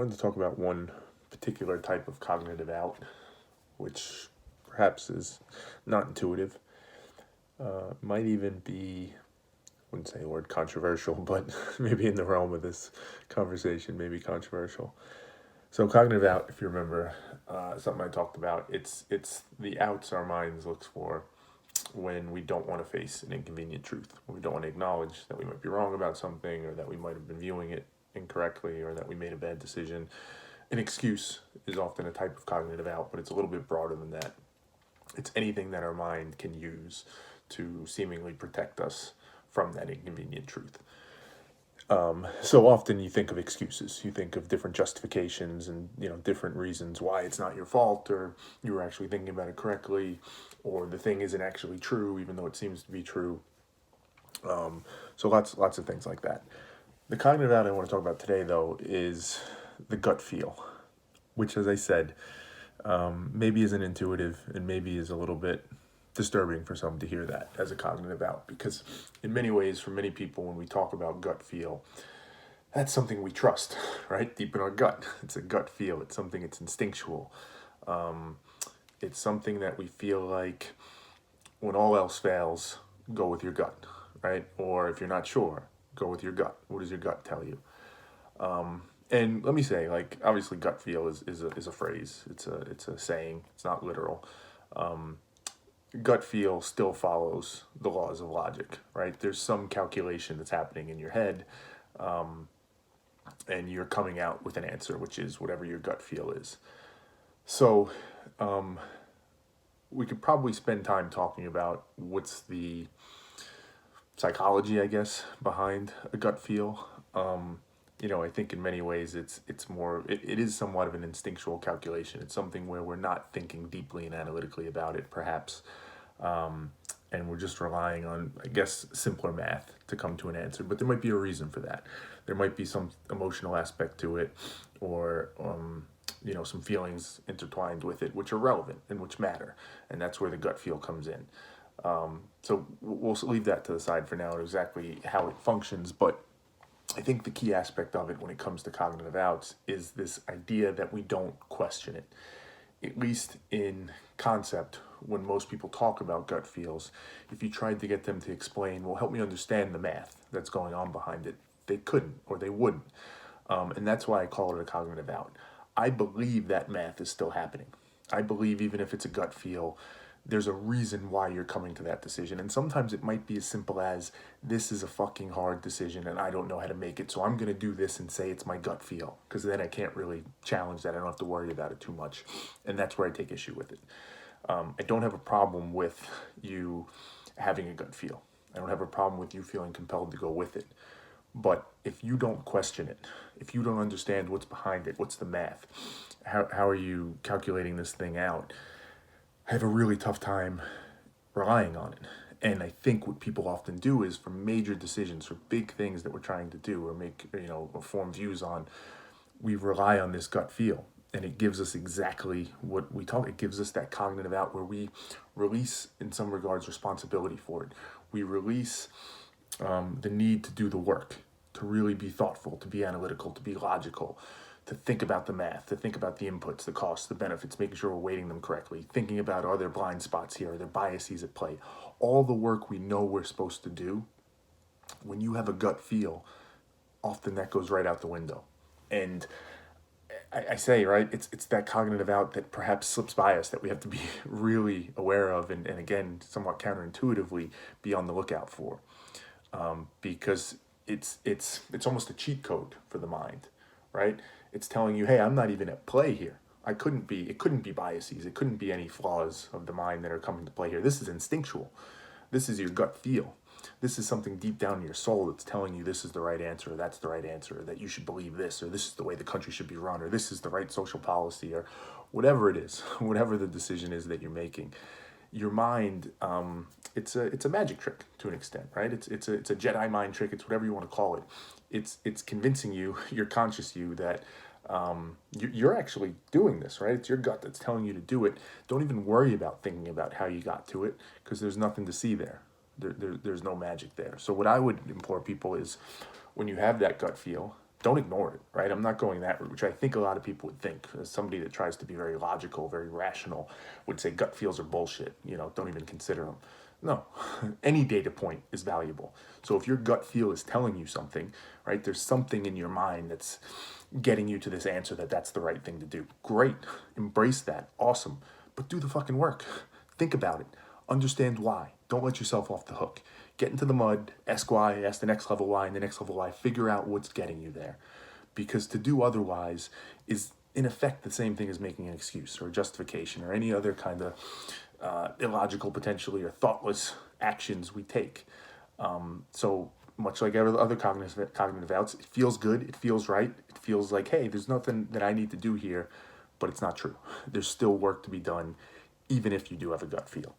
wanted to talk about one particular type of cognitive out, which perhaps is not intuitive. Might even be, I wouldn't say the word controversial, but maybe in the realm of this conversation, maybe controversial. So cognitive out, if you remember, something I talked about. It's the outs our minds looks for when we don't want to face an inconvenient truth. When we don't want to acknowledge that we might be wrong about something, or that we might have been viewing it incorrectly, or that we made a bad decision. An excuse is often a type of cognitive out, but it's a little bit broader than that. It's anything that our mind can use to seemingly protect us from that inconvenient truth. So often you think of excuses, you think of different justifications and different reasons why it's not your fault, or you were actually thinking about it correctly, or the thing isn't actually true even though it seems to be true. So lots of things like that. The cognitive out I want to talk about today, though, is the gut feel, which, as I said, maybe isn't intuitive and maybe is a little bit disturbing for some to hear that as a cognitive out, because in many ways, for many people, when we talk about gut feel, that's something we trust, right? Deep in our gut. It's a gut feel. It's something, it's instinctual. It's something that we feel like when all else fails, go with your gut, right? Or if you're not sure, go with your gut. What does your gut tell you? And let me say, like, obviously, gut feel is a phrase. It's a saying. It's not literal. Gut feel still follows the laws of logic, right? There's some calculation that's happening in your head, and you're coming out with an answer, which is whatever your gut feel is. So, we could probably spend time talking about what's the psychology, I guess, behind a gut feel. I think in many ways it is somewhat of an instinctual calculation. It's something where we're not thinking deeply and analytically about it, perhaps, and we're just relying on, I guess, simpler math to come to an answer. But there might be a reason for that. There might be some emotional aspect to it, or some feelings intertwined with it, which are relevant and which matter, and that's where the gut feel comes in. So we'll leave that to the side for now, and exactly how it functions. But I think the key aspect of it when it comes to cognitive outs is this idea that we don't question it. At least in concept, when most people talk about gut feels, if you tried to get them to explain, well, help me understand the math that's going on behind it, they couldn't, or they wouldn't. And that's why I call it a cognitive out. I believe that math is still happening. I believe even if it's a gut feel, there's a reason why you're coming to that decision. And sometimes it might be as simple as, this is a fucking hard decision and I don't know how to make it, so I'm going to do this and say it's my gut feel, because then I can't really challenge that. I don't have to worry about it too much. And that's where I take issue with it. I don't have a problem with you having a gut feel. I don't have a problem with you feeling compelled to go with it. But if you don't question it, if you don't understand what's behind it, what's the math, how are you calculating this thing out, I have a really tough time relying on it. And I think what people often do is, for major decisions, for big things that we're trying to do or make, or form views on, we rely on this gut feel. And it gives us exactly what we talk. It gives us that cognitive out where we release, in some regards, responsibility for it. We release the need to do the work, to really be thoughtful, to be analytical, to be logical, to think about the math, to think about the inputs, the costs, the benefits, making sure we're weighting them correctly, thinking about, are there blind spots here, are there biases at play? All the work we know we're supposed to do, when you have a gut feel, often that goes right out the window. And I say, right, it's that cognitive out that perhaps slips by us that we have to be really aware of, and again, somewhat counterintuitively, be on the lookout for. Because it's almost a cheat code for the mind, right? It's telling you, hey, I'm not even at play here. It couldn't be biases. It couldn't be any flaws of the mind that are coming to play here. This is instinctual. This is your gut feel. This is something deep down in your soul that's telling you this is the right answer, or that's the right answer, or that you should believe this, or this is the way the country should be run, or this is the right social policy, or whatever it is, whatever the decision is that you're making. Your mind, it's a magic trick to an extent, right? It's a Jedi mind trick. It's whatever you want to call it. It's convincing you, your conscious you, that you're actually doing this, right? It's your gut that's telling you to do it. Don't even worry about thinking about how you got to it, because there's nothing to see there. There's no magic there. So what I would implore people is, when you have that gut feel, don't ignore it, right? I'm not going that route, which I think a lot of people would think. As somebody that tries to be very logical, very rational, would say gut feels are bullshit. Don't even consider them. No, any data point is valuable. So if your gut feel is telling you something, right, there's something in your mind that's getting you to this answer that that's the right thing to do. Great, embrace that, awesome, but do the fucking work. Think about it. Understand why. Don't let yourself off the hook. Get into the mud, ask why, ask the next level why, and the next level why. Figure out what's getting you there. Because to do otherwise is, in effect, the same thing as making an excuse or a justification or any other kind of illogical, potentially, or thoughtless actions we take. So much like every other cognitive outs, it feels good, it feels right, it feels like, hey, there's nothing that I need to do here, but it's not true. There's still work to be done, even if you do have a gut feel.